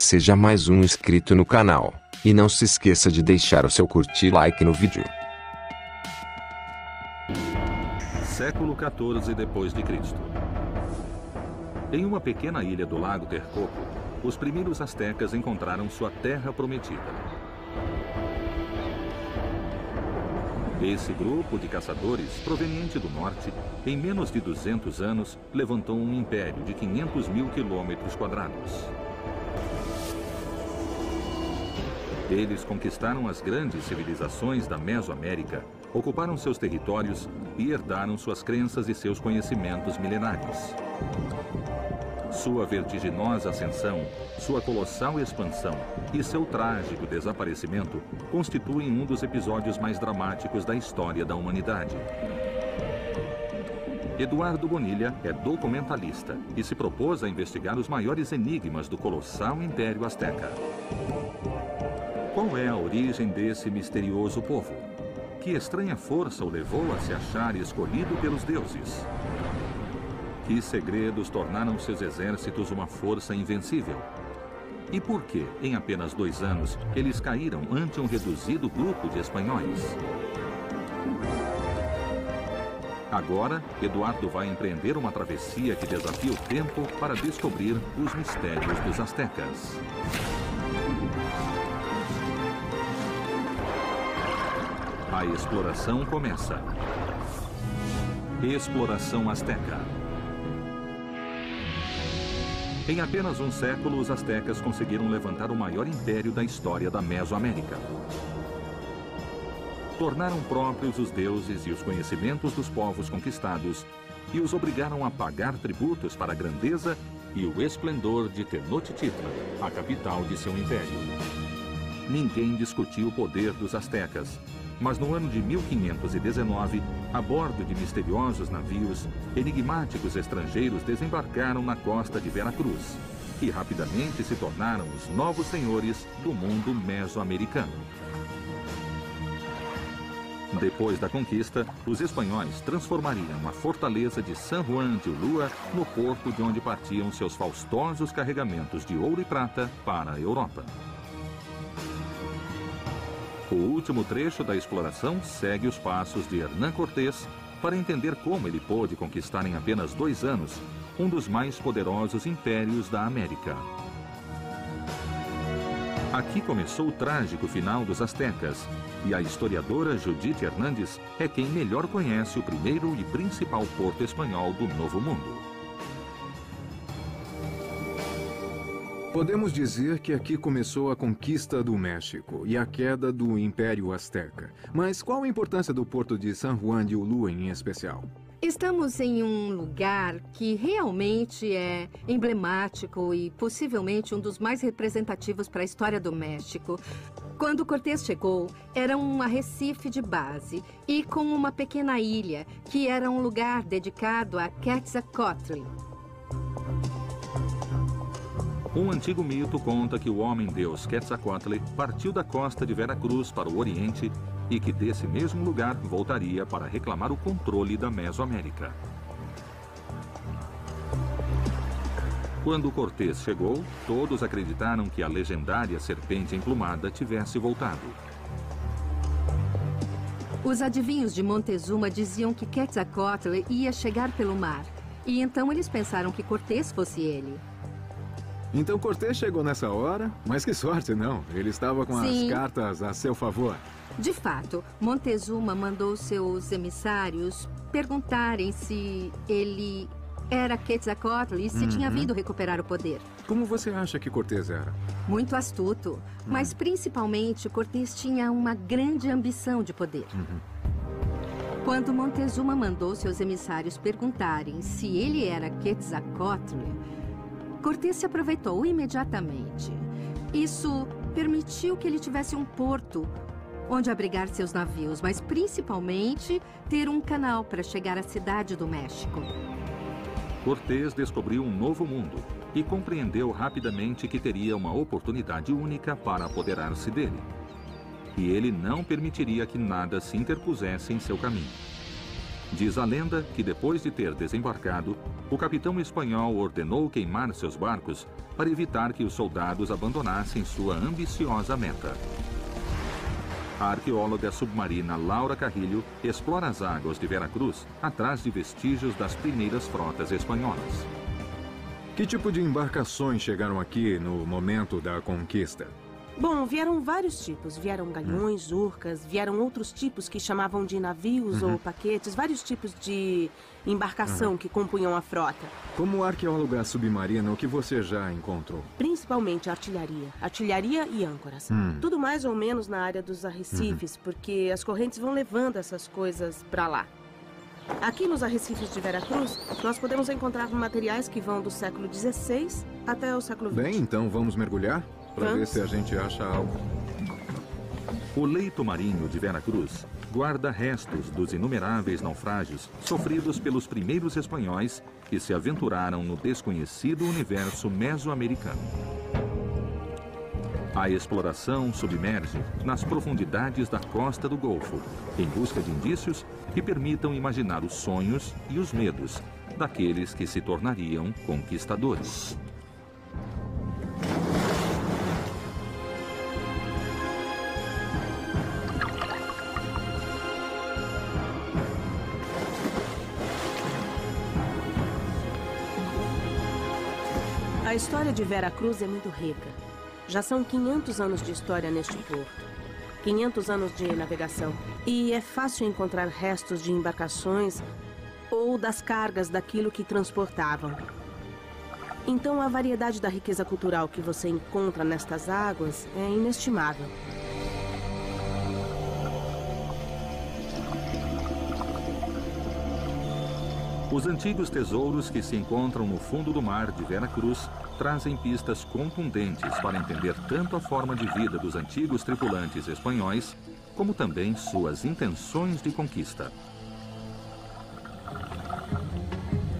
Seja mais um inscrito no canal, e não se esqueça de deixar o seu curtir like no vídeo. Século XIV depois de Cristo. Em uma pequena ilha do lago Texcoco, os primeiros astecas encontraram sua terra prometida. Esse grupo de caçadores, proveniente do norte, em menos de 200 anos, levantou um império de 500 mil quilômetros quadrados. Eles conquistaram as grandes civilizações da Mesoamérica, ocuparam seus territórios e herdaram suas crenças e seus conhecimentos milenários. Sua vertiginosa ascensão, sua colossal expansão e seu trágico desaparecimento constituem um dos episódios mais dramáticos da história da humanidade. Eduardo Bonilha é documentalista e se propôs a investigar os maiores enigmas do colossal Império Azteca. Qual é a origem desse misterioso povo? Que estranha força o levou a se achar escolhido pelos deuses? Que segredos tornaram seus exércitos uma força invencível? E por que, em apenas 2 anos, eles caíram ante um reduzido grupo de espanhóis? Agora, Eduardo vai empreender uma travessia que desafia o tempo para descobrir os mistérios dos astecas. A exploração começa. Exploração Azteca. Em apenas um século, os astecas conseguiram levantar o maior império da história da Mesoamérica. Tornaram próprios os deuses e os conhecimentos dos povos conquistados e os obrigaram a pagar tributos para a grandeza e o esplendor de Tenochtitlan, a capital de seu império. Ninguém discutiu o poder dos astecas. Mas no ano de 1519, a bordo de misteriosos navios, enigmáticos estrangeiros desembarcaram na costa de Veracruz e rapidamente se tornaram os novos senhores do mundo mesoamericano. Depois da conquista, os espanhóis transformariam a fortaleza de San Juan de Ulúa no porto de onde partiam seus faustosos carregamentos de ouro e prata para a Europa. O último trecho da exploração segue os passos de Hernán Cortés para entender como ele pôde conquistar em apenas 2 anos um dos mais poderosos impérios da América. Aqui começou o trágico final dos astecas, e a historiadora Judith Hernandes é quem melhor conhece o primeiro e principal porto espanhol do Novo Mundo. Podemos dizer que aqui começou a conquista do México e a queda do Império Azteca. Mas qual a importância do porto de San Juan de Ulúa em especial? Estamos em um lugar que realmente é emblemático e possivelmente um dos mais representativos para a história do México. Quando Cortés chegou, era um arrecife de base e com uma pequena ilha, que era um lugar dedicado a Quetzalcóatl. Um antigo mito conta que o homem-deus Quetzalcóatl partiu da costa de Veracruz para o Oriente e que desse mesmo lugar voltaria para reclamar o controle da Mesoamérica. Quando Cortés chegou, todos acreditaram que a legendária serpente emplumada tivesse voltado. Os adivinhos de Montezuma diziam que Quetzalcóatl ia chegar pelo mar, e então eles pensaram que Cortés fosse ele. Então Cortés chegou nessa hora, mas que sorte, não? Ele estava com Sim. as cartas a seu favor. De fato, Montezuma mandou seus emissários perguntarem se ele era Quetzalcóatl e se tinha vindo recuperar o poder. Como você acha que Cortés era? Muito astuto, mas principalmente Cortés tinha uma grande ambição de poder. Quando Montezuma mandou seus emissários perguntarem se ele era Quetzalcóatl, Cortés se aproveitou imediatamente. Isso permitiu que ele tivesse um porto onde abrigar seus navios, mas principalmente ter um canal para chegar à cidade do México. Cortés descobriu um novo mundo e compreendeu rapidamente que teria uma oportunidade única para apoderar-se dele. E ele não permitiria que nada se interpusesse em seu caminho. Diz a lenda que depois de ter desembarcado, o capitão espanhol ordenou queimar seus barcos para evitar que os soldados abandonassem sua ambiciosa meta. A arqueóloga submarina Laura Carrilho explora as águas de Veracruz atrás de vestígios das primeiras frotas espanholas. Que tipo de embarcações chegaram aqui no momento da conquista? Bom, vieram vários tipos. Vieram galeões, urcas, vieram outros tipos que chamavam de navios ou paquetes, vários tipos de embarcação que compunham a frota. Como arqueóloga submarina, o que você já encontrou? Principalmente artilharia e âncoras. Tudo mais ou menos na área dos arrecifes, porque as correntes vão levando essas coisas para lá. Aqui nos arrecifes de Veracruz, nós podemos encontrar materiais que vão do século XVI até o século XX. Bem, então vamos mergulhar? Para ver se a gente acha algo. O leito marinho de Veracruz guarda restos dos inumeráveis naufrágios sofridos pelos primeiros espanhóis que se aventuraram no desconhecido universo mesoamericano. A exploração submerge nas profundidades da costa do Golfo, em busca de indícios que permitam imaginar os sonhos e os medos daqueles que se tornariam conquistadores. A história de Veracruz é muito rica. Já são 500 anos de história neste porto. 500 anos de navegação. E é fácil encontrar restos de embarcações ou das cargas daquilo que transportavam. Então a variedade da riqueza cultural que você encontra nestas águas é inestimável. Os antigos tesouros que se encontram no fundo do mar de Veracruz trazem pistas contundentes para entender tanto a forma de vida dos antigos tripulantes espanhóis, como também suas intenções de conquista.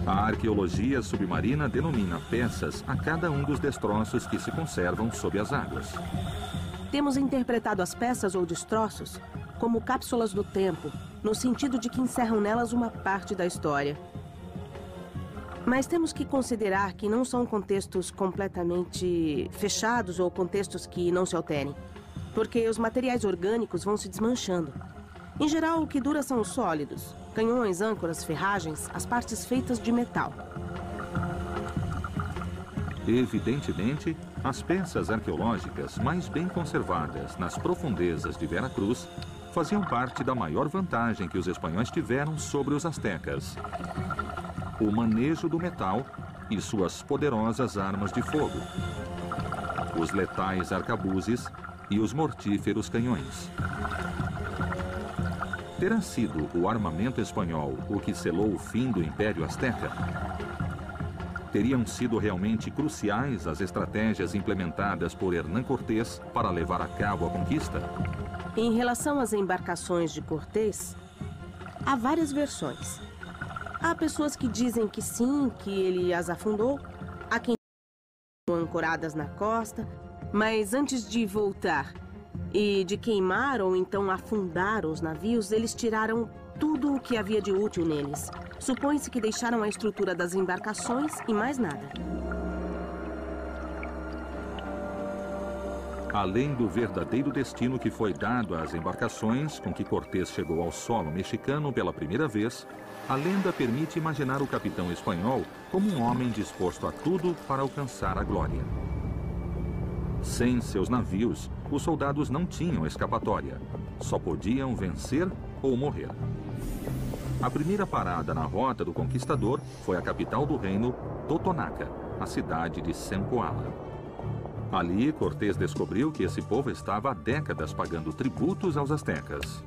A arqueologia submarina denomina peças a cada um dos destroços que se conservam sob as águas. Temos interpretado as peças ou destroços como cápsulas do tempo, no sentido de que encerram nelas uma parte da história. Mas temos que considerar que não são contextos completamente fechados ou contextos que não se alterem, porque os materiais orgânicos vão se desmanchando. Em geral, o que dura são os sólidos, canhões, âncoras, ferragens, as partes feitas de metal. Evidentemente, as peças arqueológicas mais bem conservadas nas profundezas de Veracruz faziam parte da maior vantagem que os espanhóis tiveram sobre os astecas: o manejo do metal e suas poderosas armas de fogo, os letais arcabuzes e os mortíferos canhões. Terá sido o armamento espanhol o que selou o fim do Império Azteca? Teriam sido realmente cruciais as estratégias implementadas por Hernán Cortés para levar a cabo a conquista? Em relação às embarcações de Cortés, há várias versões. Há pessoas que dizem que sim, que ele as afundou. Há quem estão ancoradas na costa, mas antes de voltar e de queimar ou então afundar os navios, eles tiraram tudo o que havia de útil neles. Supõe-se que deixaram a estrutura das embarcações e mais nada. Além do verdadeiro destino que foi dado às embarcações com que Cortés chegou ao solo mexicano pela primeira vez, a lenda permite imaginar o capitão espanhol como um homem disposto a tudo para alcançar a glória. Sem seus navios, os soldados não tinham escapatória. Só podiam vencer ou morrer. A primeira parada na rota do conquistador foi a capital do reino, Totonaca, a cidade de Zempoala. Ali, Cortés descobriu que esse povo estava há décadas pagando tributos aos astecas.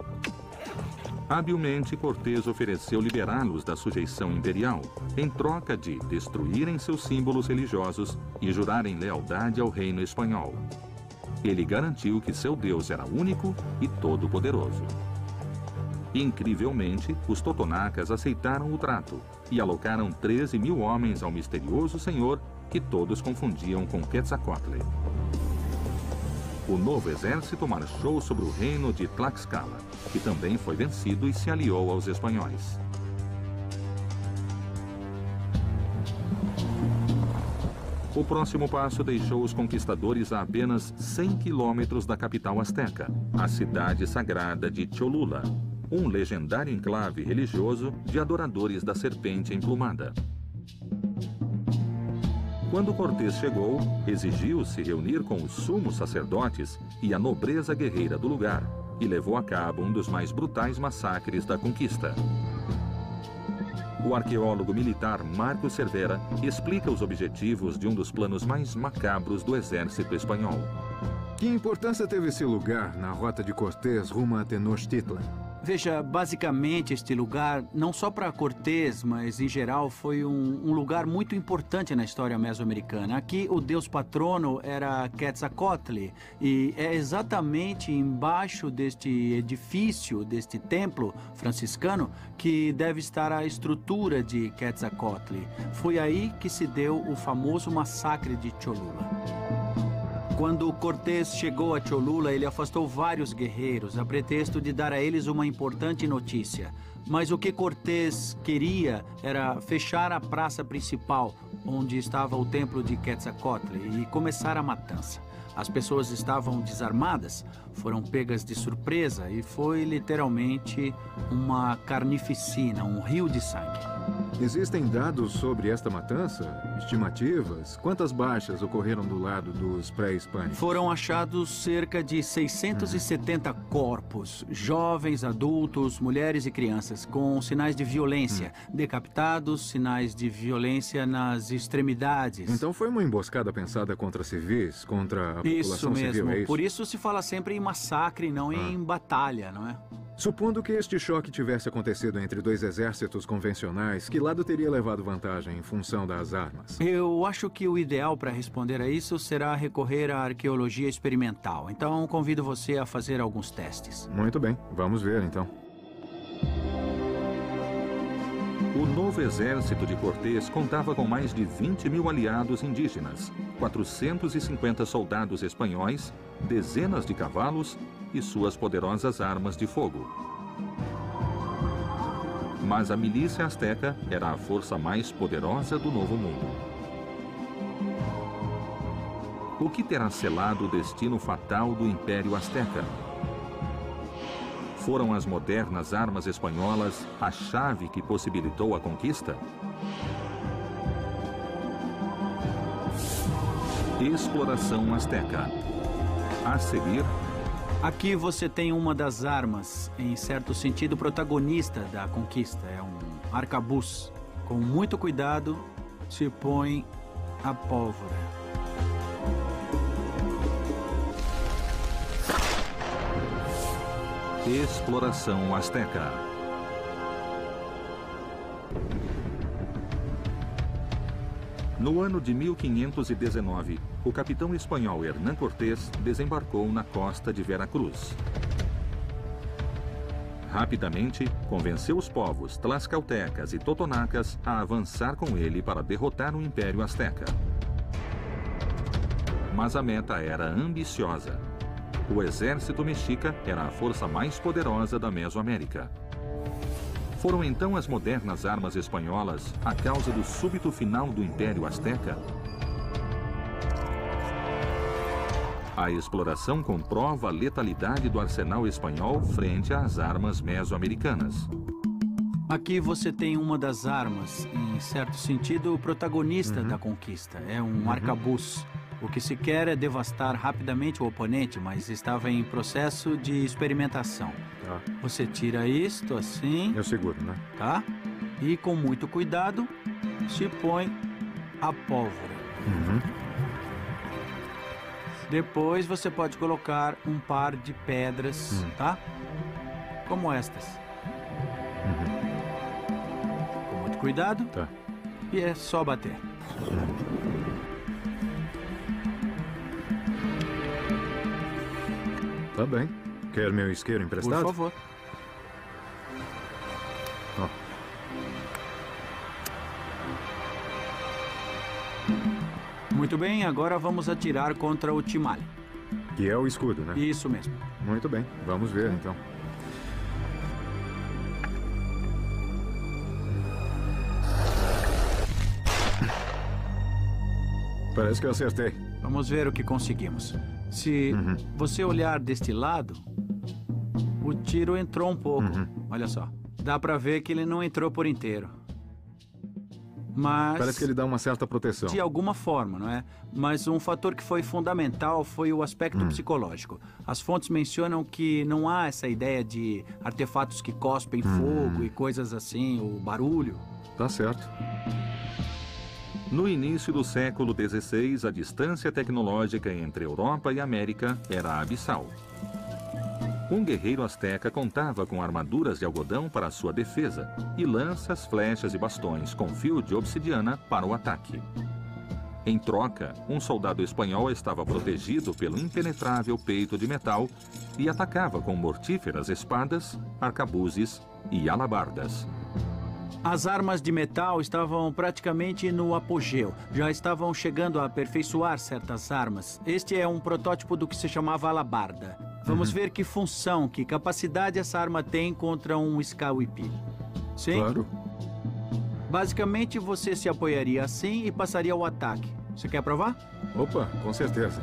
Habilmente, Cortés ofereceu liberá-los da sujeição imperial, em troca de destruírem seus símbolos religiosos e jurarem lealdade ao reino espanhol. Ele garantiu que seu Deus era único e todo-poderoso. Incrivelmente, os totonacas aceitaram o trato e alocaram 13 mil homens ao misterioso senhor que todos confundiam com Quetzalcóatl. O novo exército marchou sobre o reino de Tlaxcala, que também foi vencido e se aliou aos espanhóis. O próximo passo deixou os conquistadores a apenas 100 quilômetros da capital asteca, a cidade sagrada de Cholula, um legendário enclave religioso de adoradores da serpente emplumada. Quando Cortés chegou, exigiu se reunir com os sumos sacerdotes e a nobreza guerreira do lugar, e levou a cabo um dos mais brutais massacres da conquista. O arqueólogo militar Marco Cervera explica os objetivos de um dos planos mais macabros do exército espanhol. Que importância teve esse lugar na rota de Cortés rumo a Tenochtitlan? Veja, basicamente este lugar, não só para Cortés, mas em geral, foi um lugar muito importante na história mesoamericana. Aqui o deus patrono era Quetzalcoatl, e é exatamente embaixo deste edifício, deste templo franciscano, que deve estar a estrutura de Quetzalcoatl. Foi aí que se deu o famoso massacre de Cholula. Quando Cortés chegou a Cholula, ele afastou vários guerreiros, a pretexto de dar a eles uma importante notícia. Mas o que Cortés queria era fechar a praça principal, onde estava o templo de Quetzalcoatl, e começar a matança. As pessoas estavam desarmadas, foram pegas de surpresa e foi literalmente uma carnificina, um rio de sangue. Existem dados sobre esta matança? Estimativas? Quantas baixas ocorreram do lado dos pré-hispânicos? Foram achados cerca de 670 corpos, jovens, adultos, mulheres e crianças, com sinais de violência, decapitados, sinais de violência nas extremidades. Então foi uma emboscada pensada contra civis, contra a população civil, mesmo. é isso? Por isso se fala sempre em massacre, não em batalha, não é? Supondo que este choque tivesse acontecido entre dois exércitos convencionais, que lado teria levado vantagem em função das armas? Eu acho que o ideal para responder a isso será recorrer à arqueologia experimental. Então, convido você a fazer alguns testes. Muito bem, vamos ver então. O novo exército de Cortés contava com mais de 20 mil aliados indígenas, 450 soldados espanhóis, dezenas de cavalos e suas poderosas armas de fogo. Mas a milícia asteca era a força mais poderosa do Novo Mundo. O que terá selado o destino fatal do Império Azteca? Foram as modernas armas espanholas a chave que possibilitou a conquista? Exploração Azteca. A seguir... Aqui você tem uma das armas, em certo sentido, protagonista da conquista. É um arcabuz. Com muito cuidado, se põe a pólvora. Exploração Azteca. No ano de 1519, o capitão espanhol Hernán Cortés desembarcou na costa de Veracruz. Rapidamente, convenceu os povos tlaxcaltecas e totonacas a avançar com ele para derrotar o Império Azteca. Mas a meta era ambiciosa. O exército mexica era a força mais poderosa da Mesoamérica. Foram então as modernas armas espanholas a causa do súbito final do Império Azteca? A exploração comprova a letalidade do arsenal espanhol frente às armas mesoamericanas. Aqui você tem uma das armas, em certo sentido, o protagonista da conquista. É um arcabuz. O que se quer é devastar rapidamente o oponente, mas estava em processo de experimentação. Tá. Você tira isto assim... Eu seguro, né? Tá? E com muito cuidado, se põe a pólvora. Depois você pode colocar um par de pedras, tá? Como estas. Com muito cuidado. Tá. E é só bater. Tá bem. Quer meu isqueiro emprestado? Por favor. Ó. Muito bem, agora vamos atirar contra o Timale. Que é o escudo, né? Isso mesmo. Muito bem. Vamos ver, então. Parece que eu acertei. Vamos ver o que conseguimos. Se você olhar deste lado, o tiro entrou um pouco. Olha só. Dá pra ver que ele não entrou por inteiro. Mas... Parece que ele dá uma certa proteção. De alguma forma, não é? Mas um fator que foi fundamental foi o aspecto psicológico. As fontes mencionam que não há essa ideia de artefatos que cospem fogo e coisas assim, o barulho. Tá certo. No início do século XVI, a distância tecnológica entre Europa e América era abissal. Um guerreiro asteca contava com armaduras de algodão para sua defesa e lanças, flechas e bastões com fio de obsidiana para o ataque. Em troca, um soldado espanhol estava protegido pelo impenetrável peito de metal e atacava com mortíferas espadas, arcabuzes e alabardas. As armas de metal estavam praticamente no apogeu. Já estavam chegando a aperfeiçoar certas armas. Este é um protótipo do que se chamava alabarda. Vamos ver que função, que capacidade essa arma tem contra um Scalp. Sim? Claro. Basicamente, você se apoiaria assim e passaria ao ataque. Você quer provar? Opa, com certeza.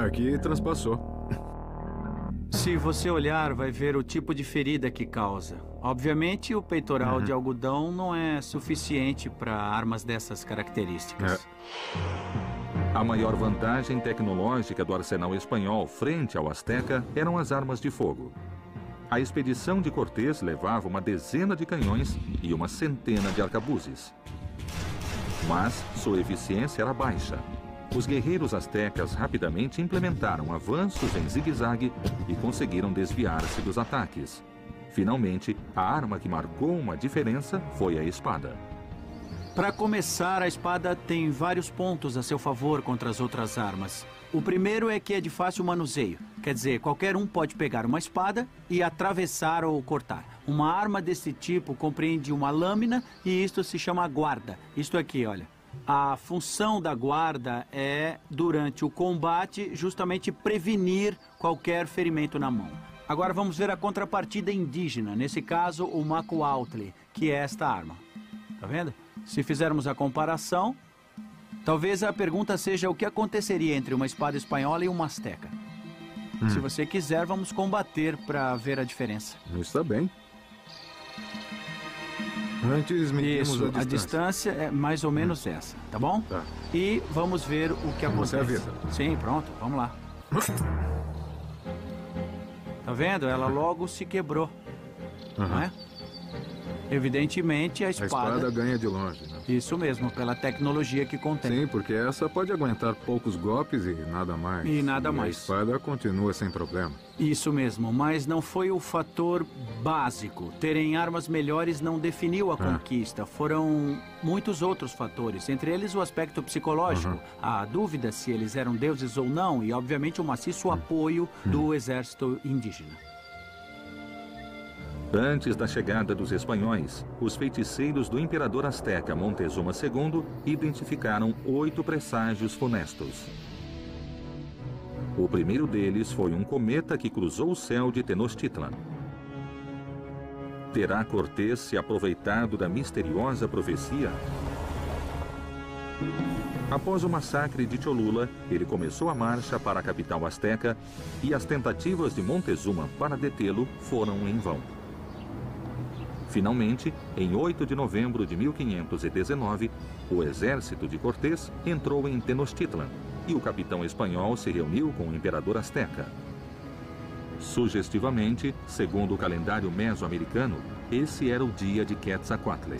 Aqui transpassou. Se você olhar, vai ver o tipo de ferida que causa. Obviamente, o peitoral de algodão não é suficiente para armas dessas características. A maior vantagem tecnológica do arsenal espanhol frente ao asteca eram as armas de fogo. A expedição de Cortés levava uma dezena de canhões e uma centena de arcabuzes. Mas sua eficiência era baixa. Os guerreiros astecas rapidamente implementaram avanços em zigue-zague e conseguiram desviar-se dos ataques. Finalmente, a arma que marcou uma diferença foi a espada. Para começar, a espada tem vários pontos a seu favor contra as outras armas. O primeiro é que é de fácil manuseio. Quer dizer, qualquer um pode pegar uma espada e atravessar ou cortar. Uma arma desse tipo compreende uma lâmina e isto se chama guarda. Isto aqui, olha. A função da guarda é, durante o combate, justamente prevenir qualquer ferimento na mão. Agora vamos ver a contrapartida indígena, nesse caso o macuautle, que é esta arma. Tá vendo? Se fizermos a comparação, talvez a pergunta seja o que aconteceria entre uma espada espanhola e uma asteca. Se você quiser, vamos combater para ver a diferença. Está bem. Antes medimos a distância é mais ou menos essa, tá bom? Tá. E vamos ver o que acontece. Você avisa. Sim, pronto, vamos lá. Tá vendo? Ela logo se quebrou, não é? Evidentemente, a espada ganha de longe, né? Isso mesmo, pela tecnologia que contém. Sim, porque essa pode aguentar poucos golpes e nada mais. E nada mais. A espada continua sem problema. Isso mesmo, mas não foi o fator básico. Terem armas melhores não definiu a conquista. Foram muitos outros fatores, entre eles o aspecto psicológico, a dúvida se eles eram deuses ou não, e obviamente o maciço apoio do exército indígena. Antes da chegada dos espanhóis, os feiticeiros do imperador asteca Montezuma II identificaram 8 presságios funestos. O primeiro deles foi um cometa que cruzou o céu de Tenochtitlan. Terá Cortés se aproveitado da misteriosa profecia? Após o massacre de Cholula, ele começou a marcha para a capital asteca e as tentativas de Montezuma para detê-lo foram em vão. Finalmente, em 8 de novembro de 1519, o exército de Cortés entrou em Tenochtitlan e o capitão espanhol se reuniu com o imperador asteca. Sugestivamente, segundo o calendário mesoamericano, esse era o dia de Quetzalcoatl.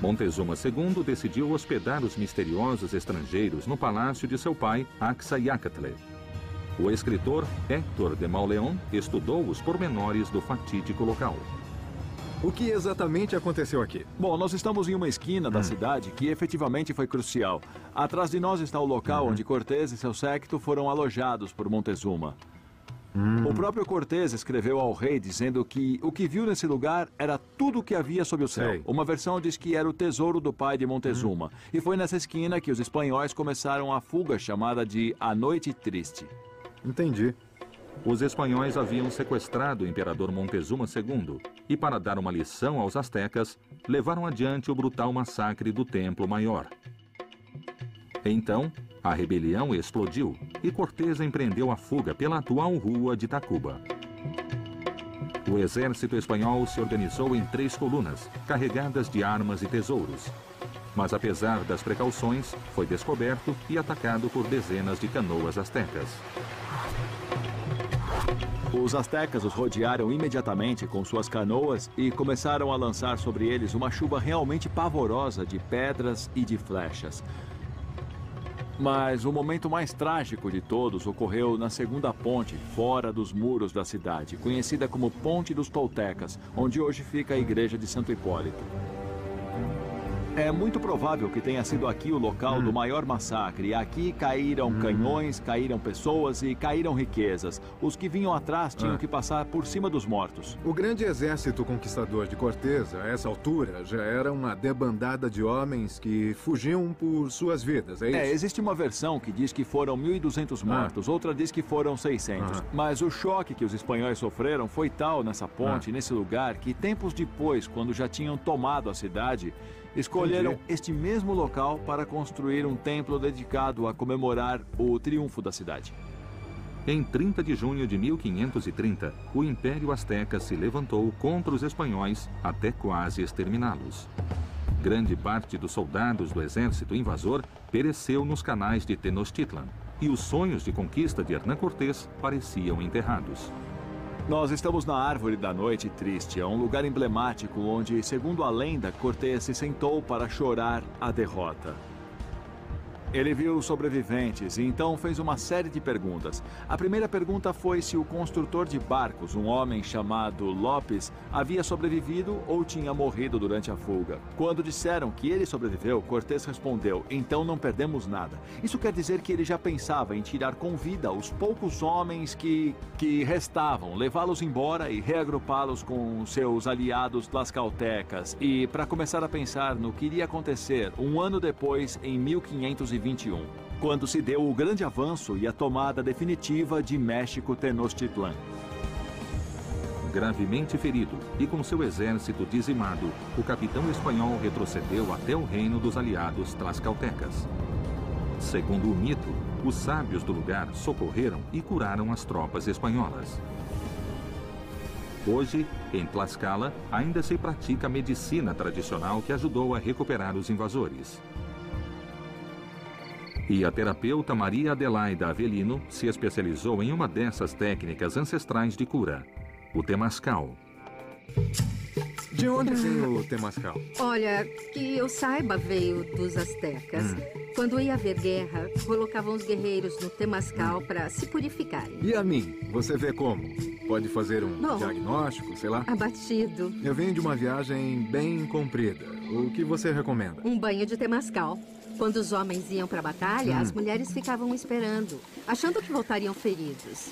Montezuma II decidiu hospedar os misteriosos estrangeiros no palácio de seu pai, Axayacatl. O escritor Héctor de Mauleón estudou os pormenores do fatídico local. O que exatamente aconteceu aqui? Bom, nós estamos em uma esquina da cidade que efetivamente foi crucial. Atrás de nós está o local onde Cortés e seu séquito foram alojados por Montezuma. O próprio Cortés escreveu ao rei dizendo que o que viu nesse lugar era tudo o que havia sob o céu. Sei. Uma versão diz que era o tesouro do pai de Montezuma. E foi nessa esquina que os espanhóis começaram a fuga chamada de A Noite Triste. Entendi. Os espanhóis haviam sequestrado o imperador Montezuma II e, para dar uma lição aos astecas, levaram adiante o brutal massacre do Templo Maior. Então, a rebelião explodiu e Cortés empreendeu a fuga pela atual rua de Tacuba. O exército espanhol se organizou em 3 colunas, carregadas de armas e tesouros. Mas, apesar das precauções, foi descoberto e atacado por dezenas de canoas astecas. Os astecas os rodearam imediatamente com suas canoas e começaram a lançar sobre eles uma chuva realmente pavorosa de pedras e de flechas. Mas o momento mais trágico de todos ocorreu na segunda ponte, fora dos muros da cidade, conhecida como Ponte dos Toltecas, onde hoje fica a igreja de Santo Hipólito. É muito provável que tenha sido aqui o local do maior massacre. Aqui caíram canhões, caíram pessoas e caíram riquezas. Os que vinham atrás tinham que passar por cima dos mortos. O grande exército conquistador de Cortés, a essa altura, já era uma debandada de homens que fugiam por suas vidas, é isso? Existe uma versão que diz que foram 1.200 mortos, outra diz que foram 600. Mas o choque que os espanhóis sofreram foi tal nessa ponte, nesse lugar, que tempos depois, quando já tinham tomado a cidade, escolheram este mesmo local para construir um templo dedicado a comemorar o triunfo da cidade. Em 30 de junho de 1530, o Império Azteca se levantou contra os espanhóis até quase exterminá-los. Grande parte dos soldados do exército invasor pereceu nos canais de Tenochtitlan, e os sonhos de conquista de Hernán Cortés pareciam enterrados. Nós estamos na Árvore da Noite Triste, é um lugar emblemático onde, segundo a lenda, Cortés se sentou para chorar a derrota. Ele viu os sobreviventes e então fez uma série de perguntas. A primeira pergunta foi se o construtor de barcos, um homem chamado Lopes, havia sobrevivido ou tinha morrido durante a fuga. Quando disseram que ele sobreviveu, Cortés respondeu: então não perdemos nada. Isso quer dizer que ele já pensava em tirar com vida os poucos homens que restavam, levá-los embora e reagrupá-los com seus aliados tlaxcaltecas. E para começar a pensar no que iria acontecer um ano depois, em 1521, quando se deu o grande avanço e a tomada definitiva de México Tenochtitlan. Gravemente ferido e com seu exército dizimado, o capitão espanhol retrocedeu até o reino dos aliados tlaxcaltecas. Segundo o mito, os sábios do lugar socorreram e curaram as tropas espanholas. Hoje, em Tlaxcala, ainda se pratica a medicina tradicional que ajudou a recuperar os invasores. E a terapeuta Maria Adelaida Avelino se especializou em uma dessas técnicas ancestrais de cura, o temascal. De onde vem o temascal? Olha, que eu saiba, veio dos astecas. Quando ia haver guerra, colocavam os guerreiros no temascal para se purificarem. E a mim? Você vê como? Pode fazer um diagnóstico, sei lá? Abatido. Eu venho de uma viagem bem comprida. O que você recomenda? Um banho de temascal. Quando os homens iam para a batalha, as mulheres ficavam esperando, achando que voltariam feridos.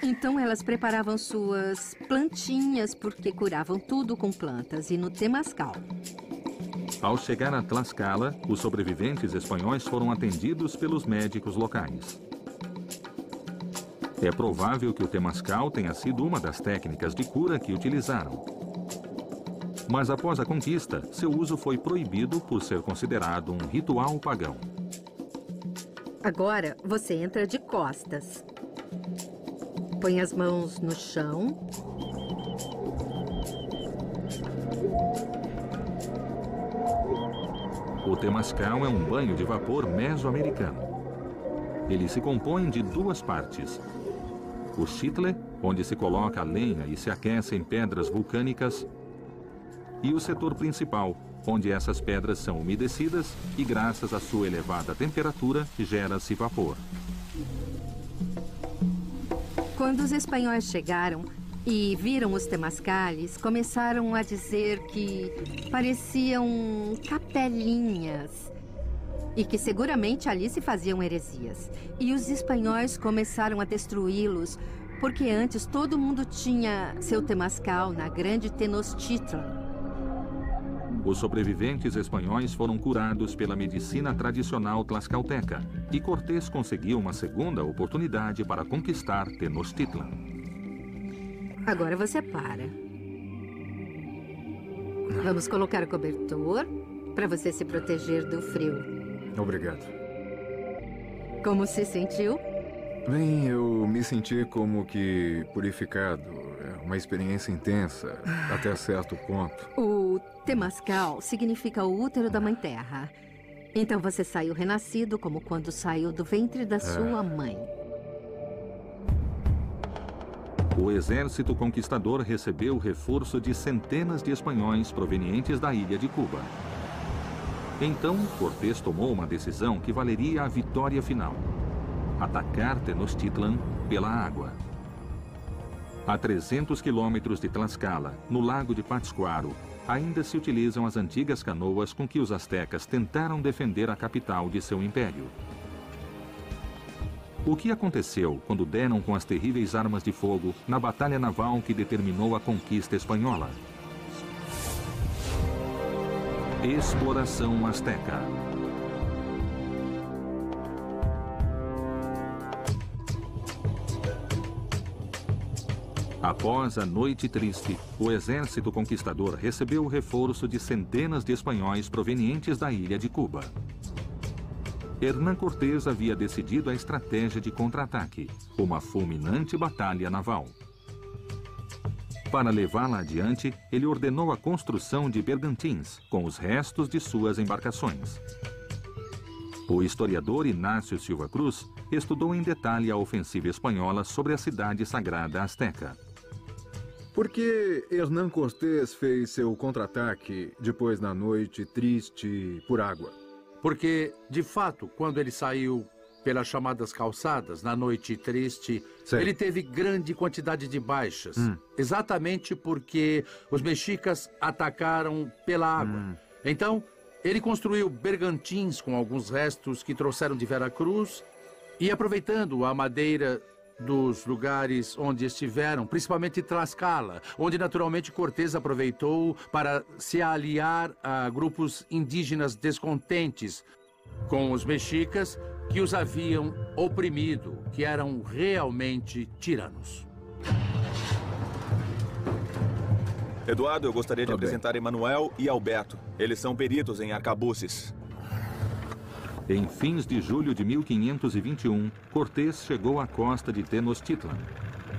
Então elas preparavam suas plantinhas, porque curavam tudo com plantas e no temascal. Ao chegar a Tlaxcala, os sobreviventes espanhóis foram atendidos pelos médicos locais. É provável que o temascal tenha sido uma das técnicas de cura que utilizaram. Mas após a conquista, seu uso foi proibido por ser considerado um ritual pagão. Agora, você entra de costas. Põe as mãos no chão. O temascal é um banho de vapor mesoamericano. Ele se compõe de 2 partes. O chitle, onde se coloca a lenha e se aquece em pedras vulcânicas, e o setor principal, onde essas pedras são umedecidas e, graças à sua elevada temperatura, gera-se vapor. Quando os espanhóis chegaram e viram os temascales, começaram a dizer que pareciam capelinhas e que seguramente ali se faziam heresias. E os espanhóis começaram a destruí-los, porque antes todo mundo tinha seu temascal na grande Tenochtitlan. Os sobreviventes espanhóis foram curados pela medicina tradicional tlaxcalteca e Cortés conseguiu uma segunda oportunidade para conquistar Tenochtitlan. Agora você para. Vamos colocar o cobertor para você se proteger do frio. Obrigado. Como se sentiu? Bem, eu me senti como que purificado. É uma experiência intensa, até certo ponto. O Temazcal significa o útero da Mãe Terra. Então você saiu renascido como quando saiu do ventre da sua mãe. O exército conquistador recebeu o reforço de centenas de espanhóis provenientes da ilha de Cuba. Então, Cortés tomou uma decisão que valeria a vitória final: atacar Tenochtitlan pela água. A 300 quilômetros de Tlaxcala, no lago de Pátzcuaro, ainda se utilizam as antigas canoas com que os astecas tentaram defender a capital de seu império. O que aconteceu quando deram com as terríveis armas de fogo na batalha naval que determinou a conquista espanhola? Exploração asteca. Após a Noite Triste, o exército conquistador recebeu o reforço de centenas de espanhóis provenientes da ilha de Cuba. Hernán Cortés havia decidido a estratégia de contra-ataque, uma fulminante batalha naval. Para levá-la adiante, ele ordenou a construção de bergantins, com os restos de suas embarcações. O historiador Inácio Silva Cruz estudou em detalhe a ofensiva espanhola sobre a cidade sagrada asteca. Por que Hernán Cortés fez seu contra-ataque depois da Noite Triste por água? Porque, de fato, quando ele saiu pelas chamadas calçadas, na Noite Triste, ele teve grande quantidade de baixas. Exatamente porque os mexicas atacaram pela água. Então, ele construiu bergantins com alguns restos que trouxeram de Veracruz e, aproveitando a madeira dos lugares onde estiveram, principalmente Tlaxcala, onde naturalmente Cortés aproveitou para se aliar a grupos indígenas descontentes com os mexicas que os haviam oprimido, que eram realmente tiranos. Eduardo, eu gostaria de apresentar Emanuel e Alberto. Eles são peritos em arcabuces. Em fins de julho de 1521, Cortés chegou à costa de Tenochtitlan.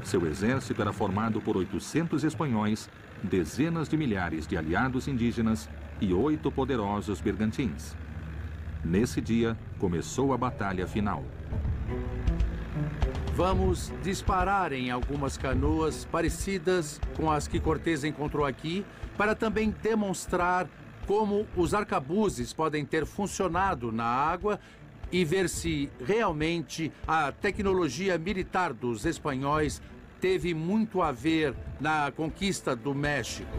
Seu exército era formado por 800 espanhóis, dezenas de milhares de aliados indígenas e 8 poderosos bergantins. Nesse dia, começou a batalha final. Vamos disparar em algumas canoas parecidas com as que Cortés encontrou aqui, para também demonstrar como os arcabuzes podem ter funcionado na água e ver se realmente a tecnologia militar dos espanhóis teve muito a ver na conquista do México.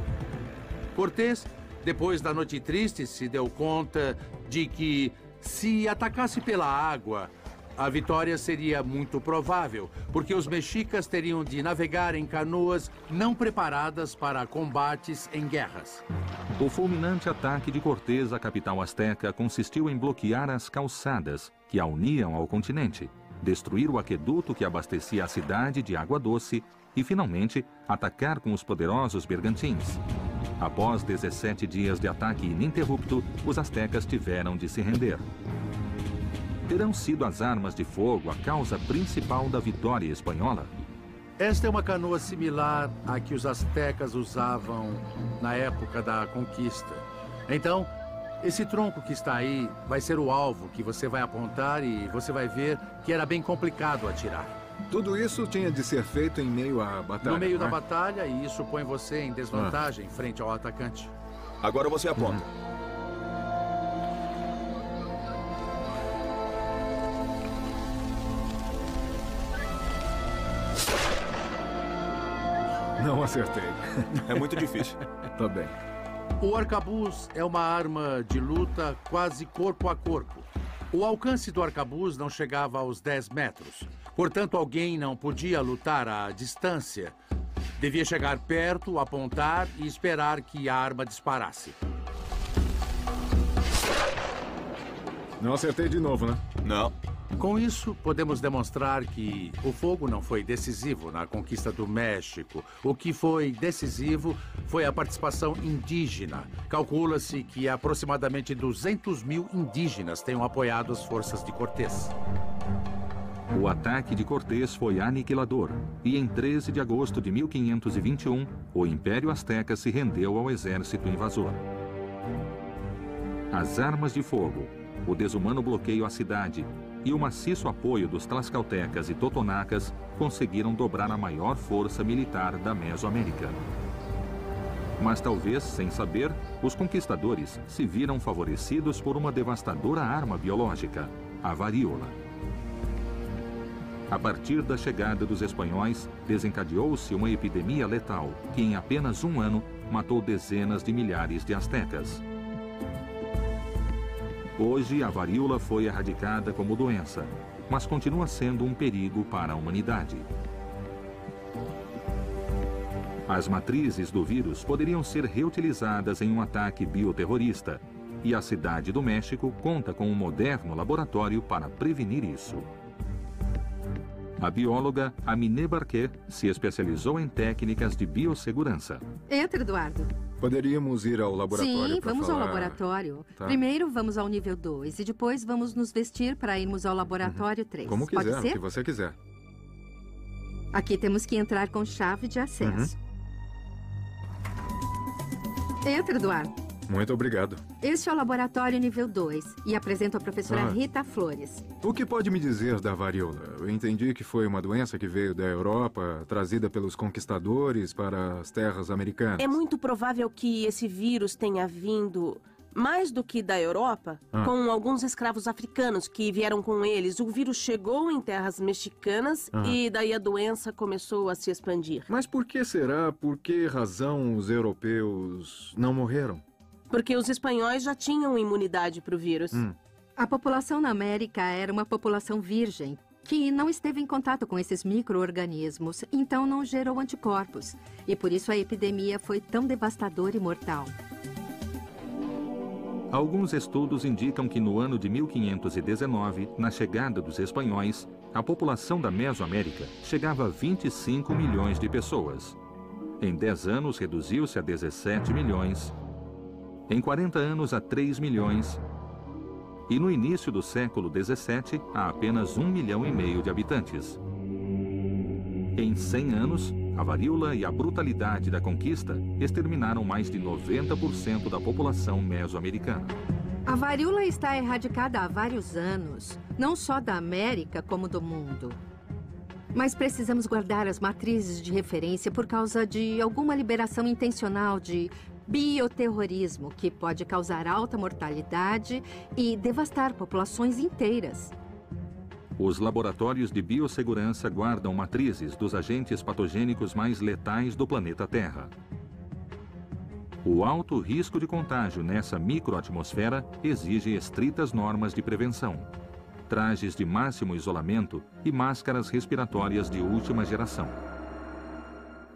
Cortés, depois da Noite Triste, se deu conta de que se atacasse pela água, a vitória seria muito provável, porque os mexicas teriam de navegar em canoas não preparadas para combates em guerras. O fulminante ataque de Cortés à capital asteca consistiu em bloquear as calçadas que a uniam ao continente, destruir o aqueduto que abastecia a cidade de água doce e, finalmente, atacar com os poderosos bergantins. Após 17 dias de ataque ininterrupto, os astecas tiveram de se render. Terão sido as armas de fogo a causa principal da vitória espanhola? Esta é uma canoa similar à que os astecas usavam na época da conquista. Então, esse tronco que está aí vai ser o alvo que você vai apontar e você vai ver que era bem complicado atirar. Tudo isso tinha de ser feito em meio à batalha. No meio da batalha, e isso põe você em desvantagem frente ao atacante. Agora você aponta. Não acertei. É muito difícil. Tá bem. O arcabuz é uma arma de luta quase corpo a corpo. O alcance do arcabuz não chegava aos 10 metros. Portanto, alguém não podia lutar à distância. Devia chegar perto, apontar e esperar que a arma disparasse. Não acertei de novo, né? Não. Com isso, podemos demonstrar que o fogo não foi decisivo na conquista do México. O que foi decisivo foi a participação indígena. Calcula-se que aproximadamente 200 mil indígenas tenham apoiado as forças de Cortés. O ataque de Cortés foi aniquilador, e em 13 de agosto de 1521, o Império Azteca se rendeu ao exército invasor. As armas de fogo, o desumano bloqueio à cidade e o maciço apoio dos tlaxcaltecas e totonacas conseguiram dobrar a maior força militar da Mesoamérica. Mas talvez, sem saber, os conquistadores se viram favorecidos por uma devastadora arma biológica, a varíola. A partir da chegada dos espanhóis, desencadeou-se uma epidemia letal que, em apenas um ano, matou dezenas de milhares de astecas. Hoje, a varíola foi erradicada como doença, mas continua sendo um perigo para a humanidade. As matrizes do vírus poderiam ser reutilizadas em um ataque bioterrorista, e a cidade do México conta com um moderno laboratório para prevenir isso. A bióloga Aminé Barquet se especializou em técnicas de biossegurança. Entra, Eduardo. Poderíamos ir ao laboratório. Sim, vamos falar... ao laboratório. Tá. Primeiro vamos ao nível 2 e depois vamos nos vestir para irmos ao laboratório 3. Como quiser, Pode ser? o que você quiser. Aqui temos que entrar com chave de acesso. Entra, Eduardo. Muito obrigado. Este é o laboratório nível 2 e apresento a professora Rita Flores. O que pode me dizer da varíola? Eu entendi que foi uma doença que veio da Europa, trazida pelos conquistadores para as terras americanas. É muito provável que esse vírus tenha vindo mais do que da Europa, com alguns escravos africanos que vieram com eles. O vírus chegou em terras mexicanas e daí a doença começou a se expandir. Mas por que será? Por que razão os europeus não morreram? Porque os espanhóis já tinham imunidade para o vírus. A população na América era uma população virgem, que não esteve em contato com esses micro-organismos, então não gerou anticorpos. E por isso a epidemia foi tão devastadora e mortal. Alguns estudos indicam que no ano de 1519, na chegada dos espanhóis, a população da Mesoamérica chegava a 25 milhões de pessoas. Em 10 anos, reduziu-se a 17 milhões. Em 40 anos, a 3 milhões. E no início do século XVII, há apenas 1,5 milhão de habitantes. Em 100 anos, a varíola e a brutalidade da conquista exterminaram mais de 90% da população mesoamericana. A varíola está erradicada há vários anos, não só da América como do mundo. Mas precisamos guardar as matrizes de referência por causa de alguma liberação intencional de bioterrorismo, que pode causar alta mortalidade e devastar populações inteiras. Os laboratórios de biossegurança guardam matrizes dos agentes patogênicos mais letais do planeta Terra. O alto risco de contágio nessa microatmosfera exige estritas normas de prevenção, trajes de máximo isolamento e máscaras respiratórias de última geração.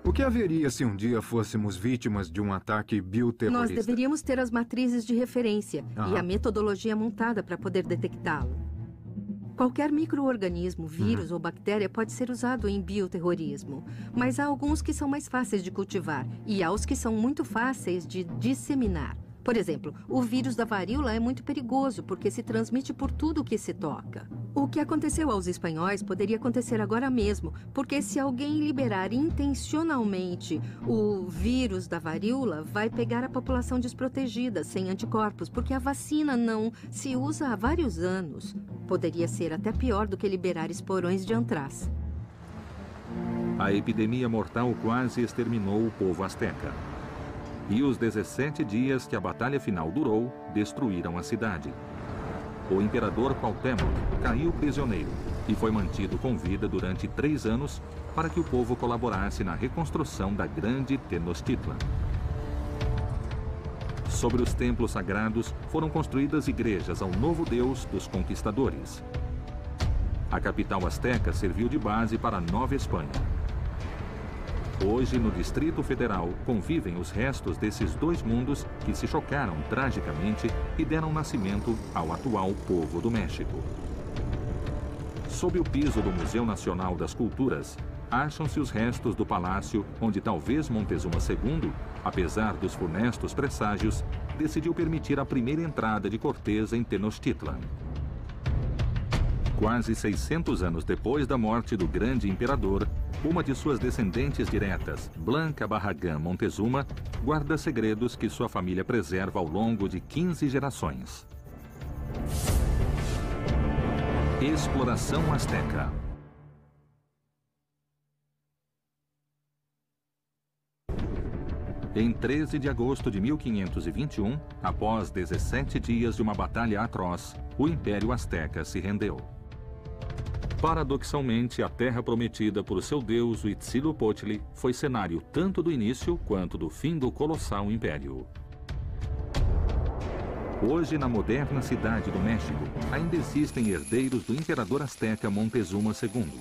O que haveria se um dia fôssemos vítimas de um ataque bioterrorista? Nós deveríamos ter as matrizes de referência e a metodologia montada para poder detectá-lo. Qualquer micro-organismo, vírus ou bactéria pode ser usado em bioterrorismo, mas há alguns que são mais fáceis de cultivar e há os que são muito fáceis de disseminar. Por exemplo, o vírus da varíola é muito perigoso porque se transmite por tudo que se toca. O que aconteceu aos espanhóis poderia acontecer agora mesmo, porque se alguém liberar intencionalmente o vírus da varíola, vai pegar a população desprotegida, sem anticorpos, porque a vacina não se usa há vários anos. Poderia ser até pior do que liberar esporões de antraz. A epidemia mortal quase exterminou o povo asteca. E os 17 dias que a batalha final durou, destruíram a cidade. O imperador Cuauhtémoc caiu prisioneiro e foi mantido com vida durante 3 anos para que o povo colaborasse na reconstrução da grande Tenochtitlan. Sobre os templos sagrados foram construídas igrejas ao novo deus dos conquistadores. A capital asteca serviu de base para a Nova Espanha. Hoje, no Distrito Federal, convivem os restos desses dois mundos que se chocaram tragicamente e deram nascimento ao atual povo do México. Sob o piso do Museu Nacional das Culturas, acham-se os restos do palácio onde talvez Montezuma II, apesar dos funestos presságios, decidiu permitir a primeira entrada de Cortés em Tenochtitlan. Quase 600 anos depois da morte do grande imperador, uma de suas descendentes diretas, Blanca Barragán Montezuma, guarda segredos que sua família preserva ao longo de 15 gerações. Exploração Azteca. Em 13 de agosto de 1521, após 17 dias de uma batalha atroz, o Império Azteca se rendeu. Paradoxalmente, a terra prometida por seu deus Huitzilopochtli foi cenário tanto do início quanto do fim do colossal império. Hoje, na moderna cidade do México, ainda existem herdeiros do imperador azteca Montezuma II.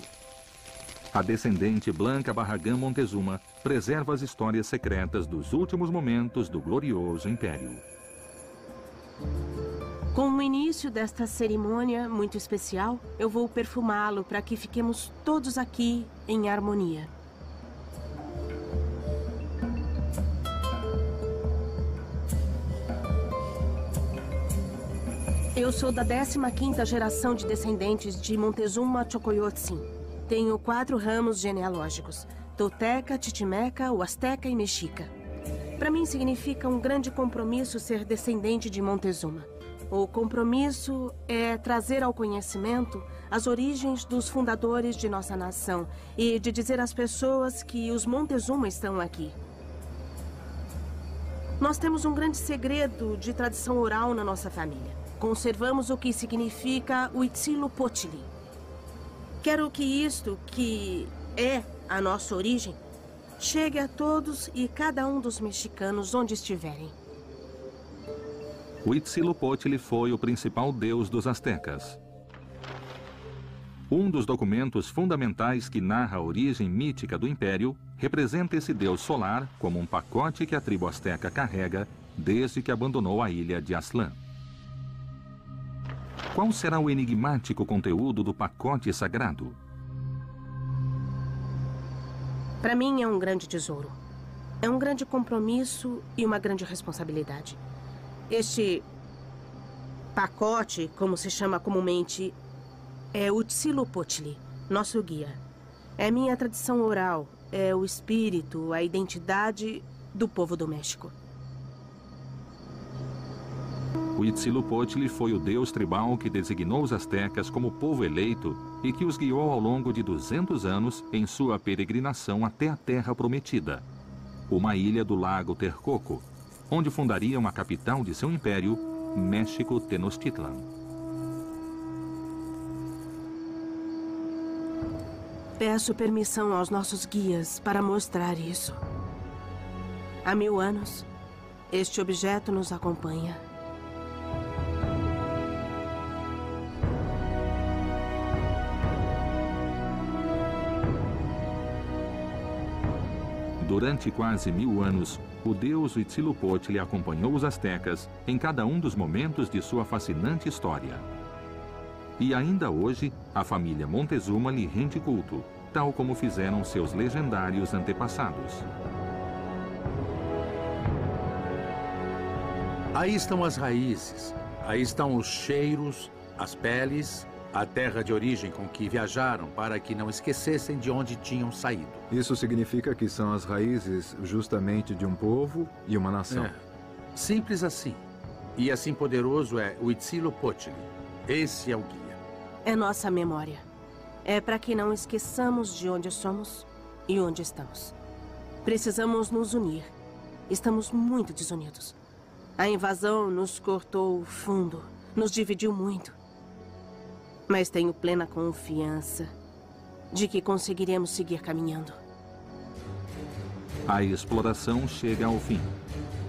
A descendente Blanca Barragán Montezuma preserva as histórias secretas dos últimos momentos do glorioso império. Com o início desta cerimônia muito especial, eu vou perfumá-lo para que fiquemos todos aqui em harmonia. Eu sou da 15ª geração de descendentes de Montezuma Xocoyotzin. Tenho 4 ramos genealógicos: Tolteca, Titimeca, Huasteca e Mexica. Para mim significa um grande compromisso ser descendente de Montezuma. O compromisso é trazer ao conhecimento as origens dos fundadores de nossa nação e de dizer às pessoas que os Montezuma estão aqui. Nós temos um grande segredo de tradição oral na nossa família. Conservamos o que significa Huitzilopochtli. Quero que isto, que é a nossa origem, chegue a todos e cada um dos mexicanos onde estiverem. Huitzilopochtli foi o principal deus dos aztecas. Um dos documentos fundamentais que narra a origem mítica do império representa esse deus solar como um pacote que a tribo azteca carrega desde que abandonou a ilha de Aztlán. Qual será o enigmático conteúdo do pacote sagrado? Para mim é um grande tesouro. É um grande compromisso e uma grande responsabilidade. Este pacote, como se chama comumente, é Huitzilopochtli, nosso guia. É minha tradição oral, é o espírito, a identidade do povo do México. Huitzilopochtli foi o deus tribal que designou os aztecas como povo eleito e que os guiou ao longo de 200 anos em sua peregrinação até a Terra Prometida, uma ilha do lago Texcoco, onde fundariam a capital de seu império, México Tenochtitlan. Peço permissão aos nossos guias para mostrar isso. Há 1000 anos, este objeto nos acompanha. Durante quase 1000 anos, o deus Huitzilopochtli acompanhou os aztecas em cada um dos momentos de sua fascinante história. E ainda hoje, a família Montezuma lhe rende culto, tal como fizeram seus legendários antepassados. Aí estão as raízes, aí estão os cheiros, as peles, a terra de origem com que viajaram para que não esquecessem de onde tinham saído. Isso significa que são as raízes justamente de um povo e uma nação. Simples assim. E assim poderoso é o Huitzilopochtli. Esse é o guia. É nossa memória. É para que não esqueçamos de onde somos e onde estamos. Precisamos nos unir. Estamos muito desunidos. A invasão nos cortou fundo, nos dividiu muito. Mas tenho plena confiança de que conseguiremos seguir caminhando. A exploração chega ao fim.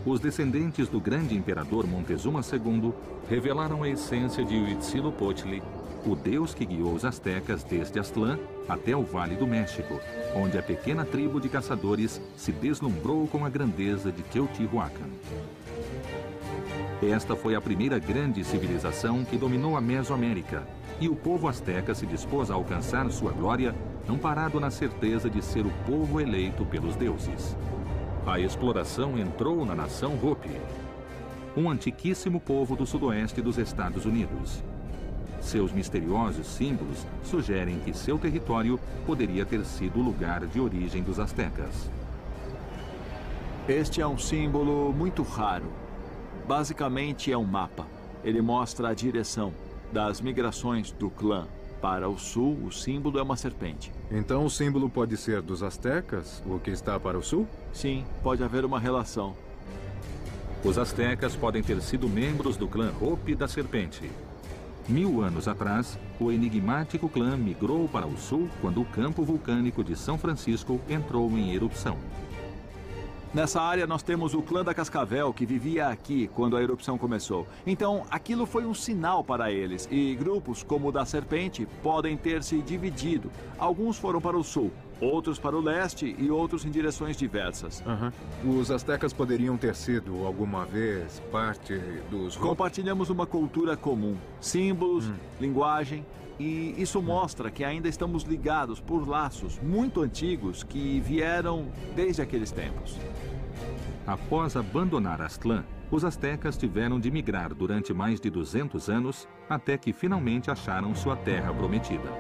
Os descendentes do grande imperador Montezuma II revelaram a essência de Huitzilopochtli o deus que guiou os astecas desde Aztlán até o Vale do México, onde a pequena tribo de caçadores se deslumbrou com a grandeza de Teotihuacan. Esta foi a primeira grande civilização que dominou a Mesoamérica, e o povo asteca se dispôs a alcançar sua glória, amparado na certeza de ser o povo eleito pelos deuses. A exploração entrou na nação Hopi, um antiquíssimo povo do sudoeste dos Estados Unidos. Seus misteriosos símbolos sugerem que seu território poderia ter sido o lugar de origem dos astecas. Este é um símbolo muito raro. Basicamente é um mapa. Ele mostra a direção das migrações do clã. Para o sul, o símbolo é uma serpente. Então o símbolo pode ser dos astecas, o que está para o sul? Sim, pode haver uma relação. Os astecas podem ter sido membros do clã Hopi da Serpente. 1000 anos atrás, o enigmático clã migrou para o sul quando o campo vulcânico de São Francisco entrou em erupção. Nessa área nós temos o clã da Cascavel, que vivia aqui quando a erupção começou. Então, aquilo foi um sinal para eles, e grupos como o da Serpente podem ter se dividido. Alguns foram para o sul, outros para o leste e outros em direções diversas. Os astecas poderiam ter sido, alguma vez, parte dos... Compartilhamos uma cultura comum, símbolos, linguagem, e isso mostra que ainda estamos ligados por laços muito antigos que vieram desde aqueles tempos. Após abandonar Aztlán, os astecas tiveram de migrar durante mais de 200 anos até que finalmente acharam sua terra prometida.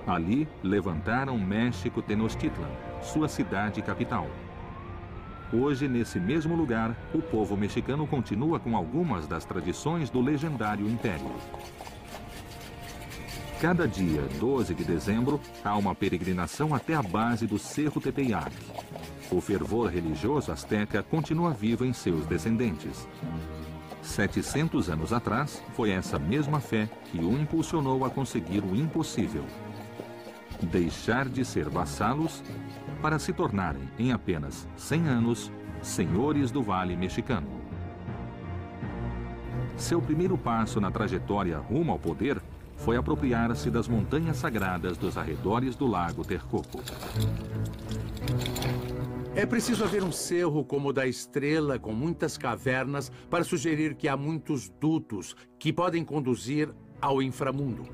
Ali, levantaram México Tenochtitlan, sua cidade capital. Hoje, nesse mesmo lugar, o povo mexicano continua com algumas das tradições do legendário império. Cada dia, 12 de dezembro, há uma peregrinação até a base do Cerro Tepeyac. O fervor religioso asteca continua vivo em seus descendentes. 700 anos atrás, foi essa mesma fé que o impulsionou a conseguir o impossível: deixar de ser vassalos para se tornarem, em apenas 100 anos, senhores do Vale Mexicano. Seu primeiro passo na trajetória rumo ao poder foi apropriar-se das montanhas sagradas dos arredores do Lago Texcoco. É preciso haver um cerro como o da Estrela, com muitas cavernas, para sugerir que há muitos dutos que podem conduzir ao inframundo.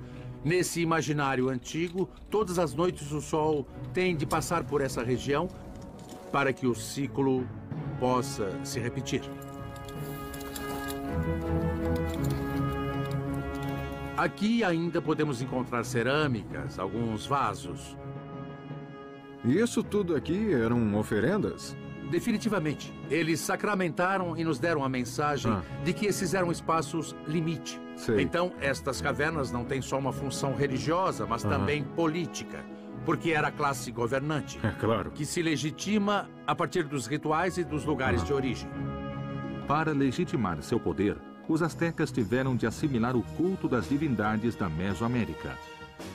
Nesse imaginário antigo, todas as noites o Sol tem de passar por essa região para que o ciclo possa se repetir. Aqui ainda podemos encontrar cerâmicas, alguns vasos. Isso tudo aqui eram oferendas? Definitivamente. Eles sacramentaram e nos deram a mensagem de que esses eram espaços limite. Sei. Então, estas cavernas não têm só uma função religiosa, mas também política. Porque era a classe governante. É claro. Que se legitima a partir dos rituais e dos lugares de origem. Para legitimar seu poder, os astecas tiveram de assimilar o culto das divindades da Mesoamérica.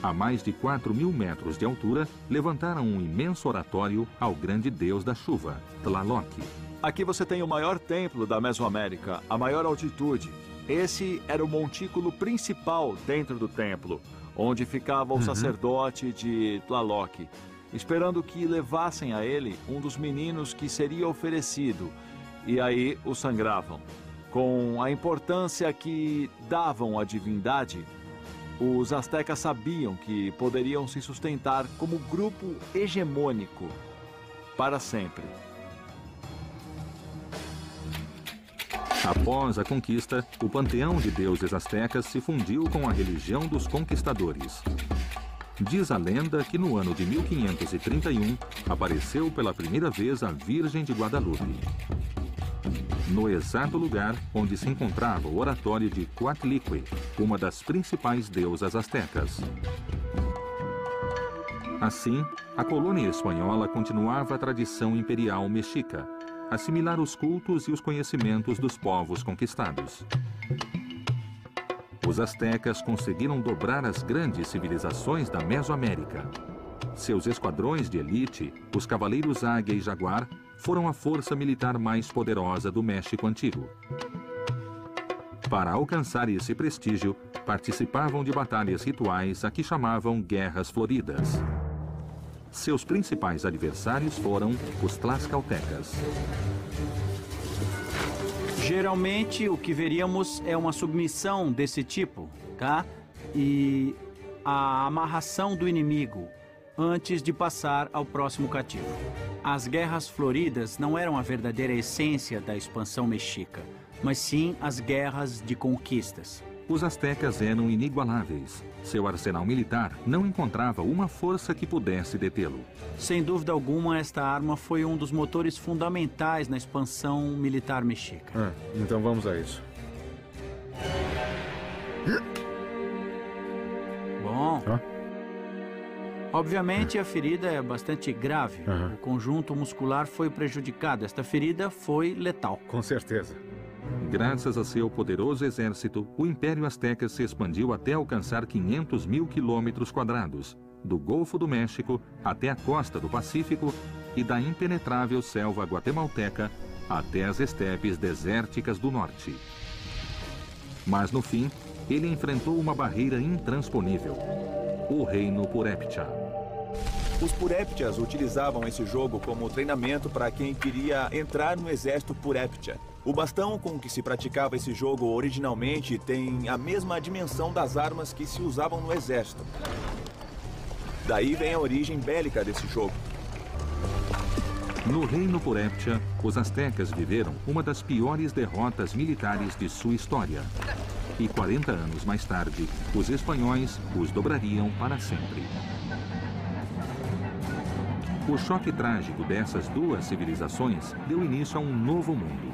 A mais de 4.000 metros de altura, levantaram um imenso oratório ao grande deus da chuva, Tlaloc. Aqui você tem o maior templo da Mesoamérica, a maior altitude. Esse era o montículo principal dentro do templo, onde ficava o sacerdote de Tlaloc, esperando que levassem a ele um dos meninos que seria oferecido, e aí o sangravam. Com a importância que davam à divindade, os astecas sabiam que poderiam se sustentar como grupo hegemônico para sempre. Após a conquista, o panteão de deuses astecas se fundiu com a religião dos conquistadores. Diz a lenda que no ano de 1531 apareceu pela primeira vez a Virgem de Guadalupe, no exato lugar onde se encontrava o oratório de Coatlicue, uma das principais deusas astecas. Assim, a colônia espanhola continuava a tradição imperial mexica, assimilar os cultos e os conhecimentos dos povos conquistados. Os astecas conseguiram dobrar as grandes civilizações da Mesoamérica. Seus esquadrões de elite, os Cavaleiros Águia e Jaguar, foram a força militar mais poderosa do México Antigo. Para alcançar esse prestígio, participavam de batalhas rituais a que chamavam Guerras Floridas. Seus principais adversários foram os tlaxcaltecas. Geralmente, o que veríamos é uma submissão desse tipo, tá? E a amarração do inimigo antes de passar ao próximo cativo. As Guerras Floridas não eram a verdadeira essência da expansão mexica, mas sim as guerras de conquistas. Os astecas eram inigualáveis. Seu arsenal militar não encontrava uma força que pudesse detê-lo. Sem dúvida alguma, esta arma foi um dos motores fundamentais na expansão militar mexica. Então vamos a isso. Bom, obviamente a ferida é bastante grave. O conjunto muscular foi prejudicado. Esta ferida foi letal. Com certeza. Graças a seu poderoso exército, o Império Azteca se expandiu até alcançar 500 mil quilômetros quadrados, do Golfo do México até a costa do Pacífico e da impenetrável selva guatemalteca até as estepes desérticas do norte. Mas no fim, ele enfrentou uma barreira intransponível: o Reino Purépcha. Os Purépchas utilizavam esse jogo como treinamento para quem queria entrar no exército Purépcha. O bastão com que se praticava esse jogo originalmente tem a mesma dimensão das armas que se usavam no exército. Daí vem a origem bélica desse jogo. No Reino Purépcha, os astecas viveram uma das piores derrotas militares de sua história. E 40 anos mais tarde, os espanhóis os dobrariam para sempre. O choque trágico dessas duas civilizações deu início a um novo mundo.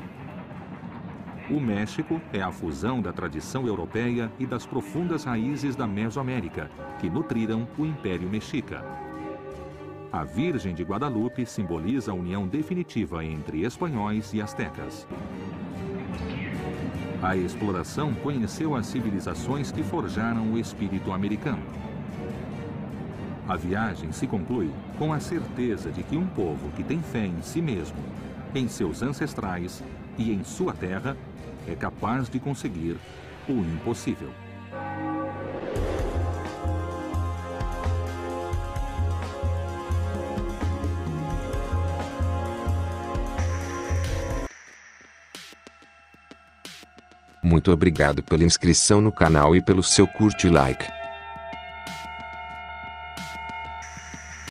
O México é a fusão da tradição europeia e das profundas raízes da Mesoamérica, que nutriram o Império Mexica. A Virgem de Guadalupe simboliza a união definitiva entre espanhóis e astecas. A exploração conheceu as civilizações que forjaram o espírito americano. A viagem se conclui com a certeza de que um povo que tem fé em si mesmo, em seus ancestrais e em sua terra, é capaz de conseguir o impossível. Muito obrigado pela inscrição no canal e pelo seu curte e like.